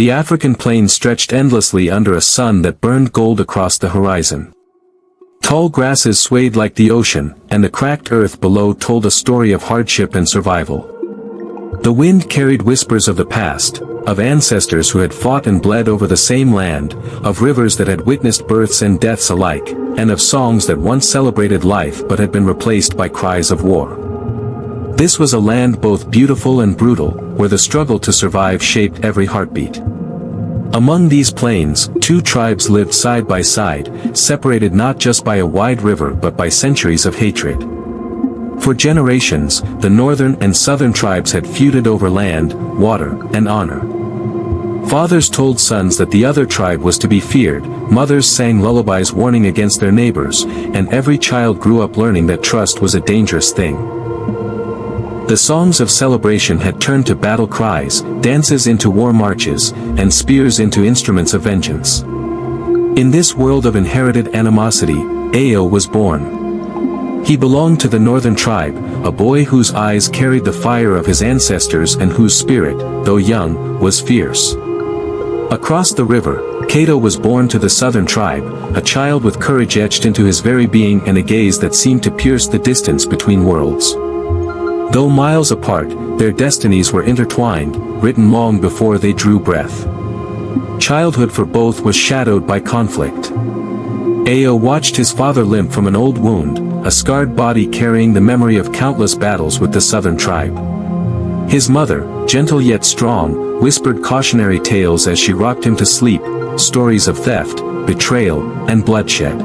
The African plains stretched endlessly under a sun that burned gold across the horizon. Tall grasses swayed like the ocean, and the cracked earth below told a story of hardship and survival. The wind carried whispers of the past, of ancestors who had fought and bled over the same land, of rivers that had witnessed births and deaths alike, and of songs that once celebrated life but had been replaced by cries of war. This was a land both beautiful and brutal, where the struggle to survive shaped every heartbeat. Among these plains, two tribes lived side by side, separated not just by a wide river but by centuries of hatred. For generations, the northern and southern tribes had feuded over land, water, and honor. Fathers told sons that the other tribe was to be feared, mothers sang lullabies warning against their neighbors, and every child grew up learning that trust was a dangerous thing. The songs of celebration had turned to battle cries, dances into war marches, and spears into instruments of vengeance. In this world of inherited animosity, Ayo was born. He belonged to the northern tribe, a boy whose eyes carried the fire of his ancestors and whose spirit, though young, was fierce. Across the river, Kato was born to the southern tribe, a child with courage etched into his very being and a gaze that seemed to pierce the distance between worlds. Though miles apart, their destinies were intertwined, written long before they drew breath. Childhood for both was shadowed by conflict. Ayo watched his father limp from an old wound, a scarred body carrying the memory of countless battles with the southern tribe. His mother, gentle yet strong, whispered cautionary tales as she rocked him to sleep, stories of theft, betrayal, and bloodshed.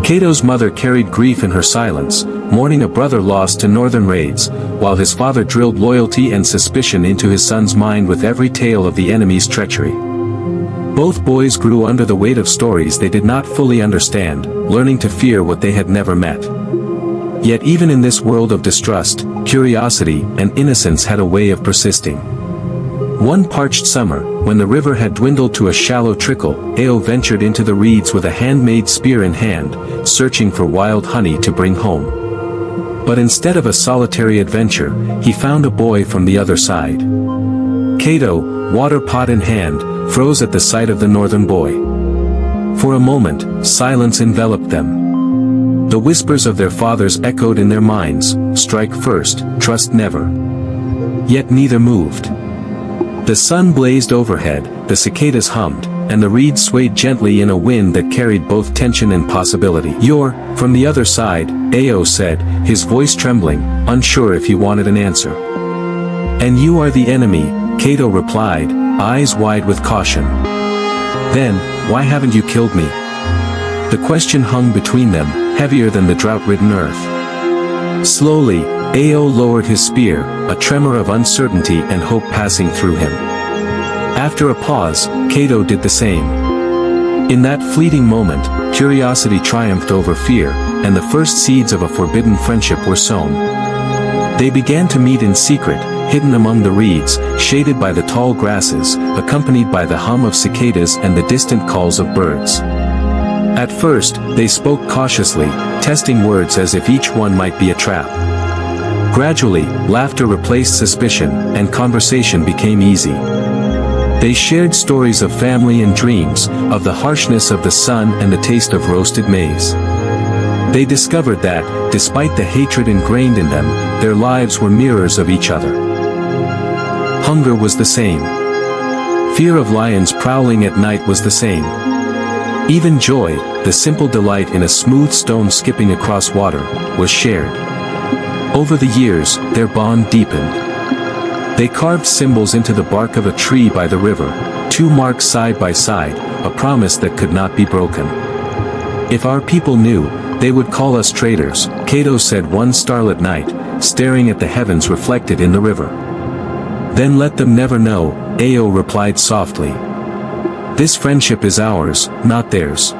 Kato's mother carried grief in her silence, mourning a brother lost to northern raids, while his father drilled loyalty and suspicion into his son's mind with every tale of the enemy's treachery. Both boys grew under the weight of stories they did not fully understand, learning to fear what they had never met. Yet even in this world of distrust, curiosity and innocence had a way of persisting. One parched summer, when the river had dwindled to a shallow trickle, Ayo ventured into the reeds with a handmade spear in hand, searching for wild honey to bring home. But instead of a solitary adventure, he found a boy from the other side. Kato, water pot in hand, froze at the sight of the northern boy. For a moment, silence enveloped them. The whispers of their fathers echoed in their minds, strike first, trust never. Yet neither moved. The sun blazed overhead, the cicadas hummed, and the reeds swayed gently in a wind that carried both tension and possibility. "You're from the other side," Ayo said, his voice trembling, unsure if he wanted an answer. "And you are the enemy," Kato replied, eyes wide with caution. "Then, why haven't you killed me?" The question hung between them, heavier than the drought-ridden earth. Slowly, Ayo lowered his spear, a tremor of uncertainty and hope passing through him. After a pause, Kato did the same. In that fleeting moment, curiosity triumphed over fear, and the first seeds of a forbidden friendship were sown. They began to meet in secret, hidden among the reeds, shaded by the tall grasses, accompanied by the hum of cicadas and the distant calls of birds. At first, they spoke cautiously, testing words as if each one might be a trap. Gradually, laughter replaced suspicion, and conversation became easy. They shared stories of family and dreams, of the harshness of the sun and the taste of roasted maize. They discovered that, despite the hatred ingrained in them, their lives were mirrors of each other. Hunger was the same. Fear of lions prowling at night was the same. Even joy, the simple delight in a smooth stone skipping across water, was shared. Over the years, their bond deepened. They carved symbols into the bark of a tree by the river, two marks side by side, a promise that could not be broken. "If our people knew, they would call us traitors," Kato said one starlit night, staring at the heavens reflected in the river. "Then let them never know," Ayo replied softly. "This friendship is ours, not theirs."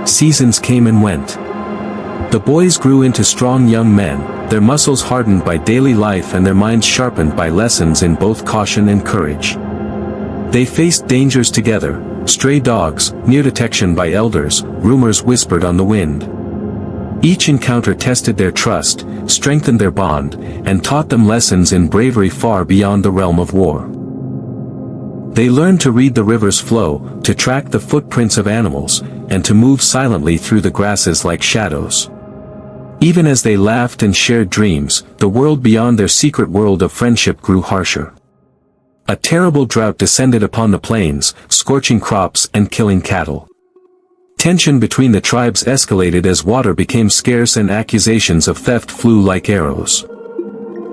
Seasons came and went. The boys grew into strong young men, their muscles hardened by daily life and their minds sharpened by lessons in both caution and courage. They faced dangers together, stray dogs, near detection by elders, rumors whispered on the wind. Each encounter tested their trust, strengthened their bond, and taught them lessons in bravery far beyond the realm of war. They learned to read the river's flow, to track the footprints of animals, and to move silently through the grasses like shadows. Even as they laughed and shared dreams, the world beyond their secret world of friendship grew harsher. A terrible drought descended upon the plains, scorching crops and killing cattle. Tension between the tribes escalated as water became scarce and accusations of theft flew like arrows.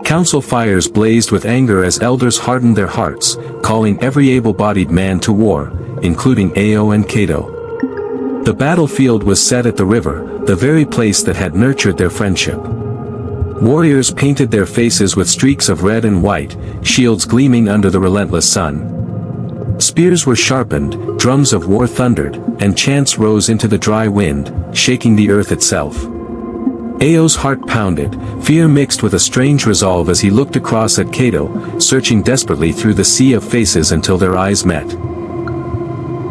Council fires blazed with anger as elders hardened their hearts, calling every able-bodied man to war, including Ayo and Kato. The battlefield was set at the river, the very place that had nurtured their friendship. Warriors painted their faces with streaks of red and white, shields gleaming under the relentless sun. Spears were sharpened, drums of war thundered, and chants rose into the dry wind, shaking the earth itself. Ayo's heart pounded, fear mixed with a strange resolve as he looked across at Kato, searching desperately through the sea of faces until their eyes met.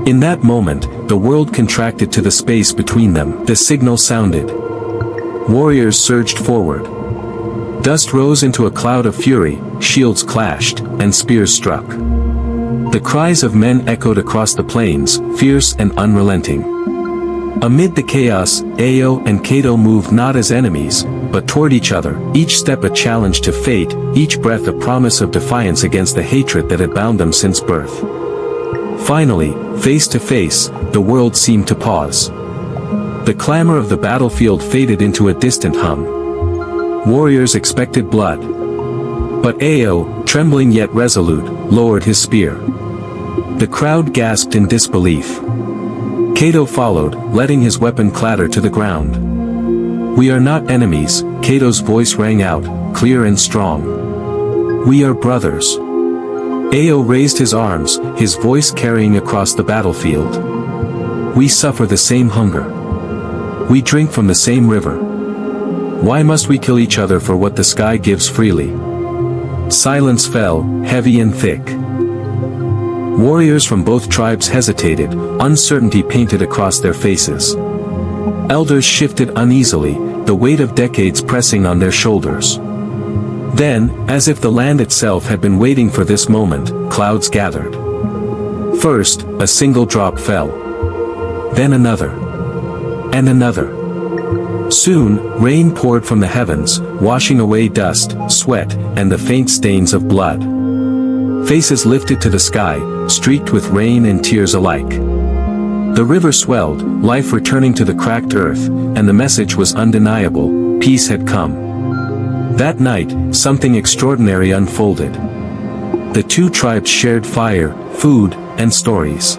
In that moment, the world contracted to the space between them. The signal sounded. Warriors surged forward. Dust rose into a cloud of fury, shields clashed, and spears struck. The cries of men echoed across the plains, fierce and unrelenting. Amid the chaos, Ayo and Kato moved not as enemies, but toward each other, each step a challenge to fate, each breath a promise of defiance against the hatred that had bound them since birth. Finally, face to face, the world seemed to pause. The clamor of the battlefield faded into a distant hum. Warriors expected blood. But Ayo, trembling yet resolute, lowered his spear. The crowd gasped in disbelief. Kato followed, letting his weapon clatter to the ground. "We are not enemies," Kato's voice rang out, clear and strong. "We are brothers." Ayo raised his arms, his voice carrying across the battlefield. "We suffer the same hunger. We drink from the same river. Why must we kill each other for what the sky gives freely?" Silence fell, heavy and thick. Warriors from both tribes hesitated, uncertainty painted across their faces. Elders shifted uneasily, the weight of decades pressing on their shoulders. Then, as if the land itself had been waiting for this moment, clouds gathered. First, a single drop fell. Then another. And another. Soon, rain poured from the heavens, washing away dust, sweat, and the faint stains of blood. Faces lifted to the sky, streaked with rain and tears alike. The river swelled, life returning to the cracked earth, and the message was undeniable: peace had come. That night, something extraordinary unfolded. The two tribes shared fire, food, and stories.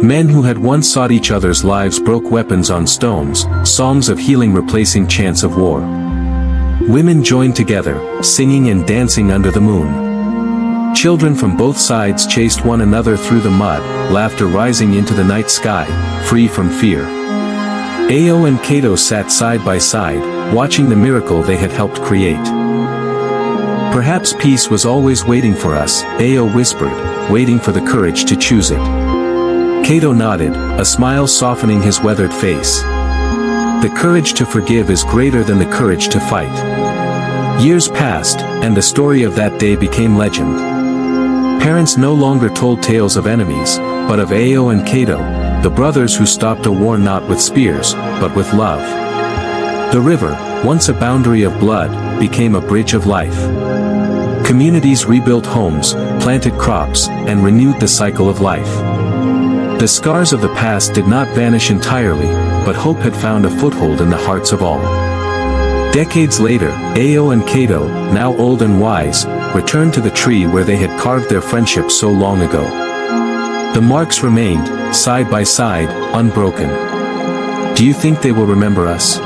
Men who had once sought each other's lives broke weapons on stones, songs of healing replacing chants of war. Women joined together, singing and dancing under the moon. Children from both sides chased one another through the mud, laughter rising into the night sky, free from fear. Ayo and Kato sat side by side, watching the miracle they had helped create. "Perhaps peace was always waiting for us," Ayo whispered, waiting for the courage to choose it. Kato nodded, a smile softening his weathered face. "The courage to forgive is greater than the courage to fight." Years passed, and the story of that day became legend. Parents no longer told tales of enemies, but of Ayo and Kato, the brothers who stopped a war not with spears, but with love. The river, once a boundary of blood, became a bridge of life. Communities rebuilt homes, planted crops, and renewed the cycle of life. The scars of the past did not vanish entirely, but hope had found a foothold in the hearts of all. Decades later, Ayo and Kato, now old and wise, returned to the tree where they had carved their friendship so long ago. The marks remained, side by side, unbroken. "Do you think they will remember us?"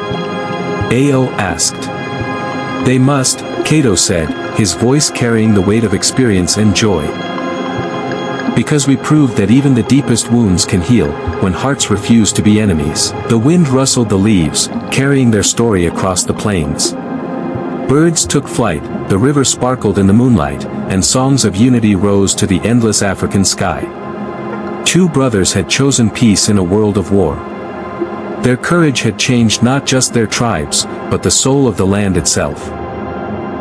Ayo asked. "They must," Kato said, his voice carrying the weight of experience and joy. "Because we proved that even the deepest wounds can heal, when hearts refuse to be enemies." The wind rustled the leaves, carrying their story across the plains. Birds took flight, the river sparkled in the moonlight, and songs of unity rose to the endless African sky. Two brothers had chosen peace in a world of war. Their courage had changed not just their tribes, but the soul of the land itself.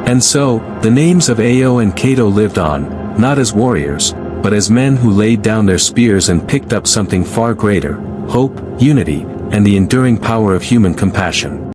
And so, the names of Ayo and Kato lived on, not as warriors, but as men who laid down their spears and picked up something far greater: hope, unity, and the enduring power of human compassion.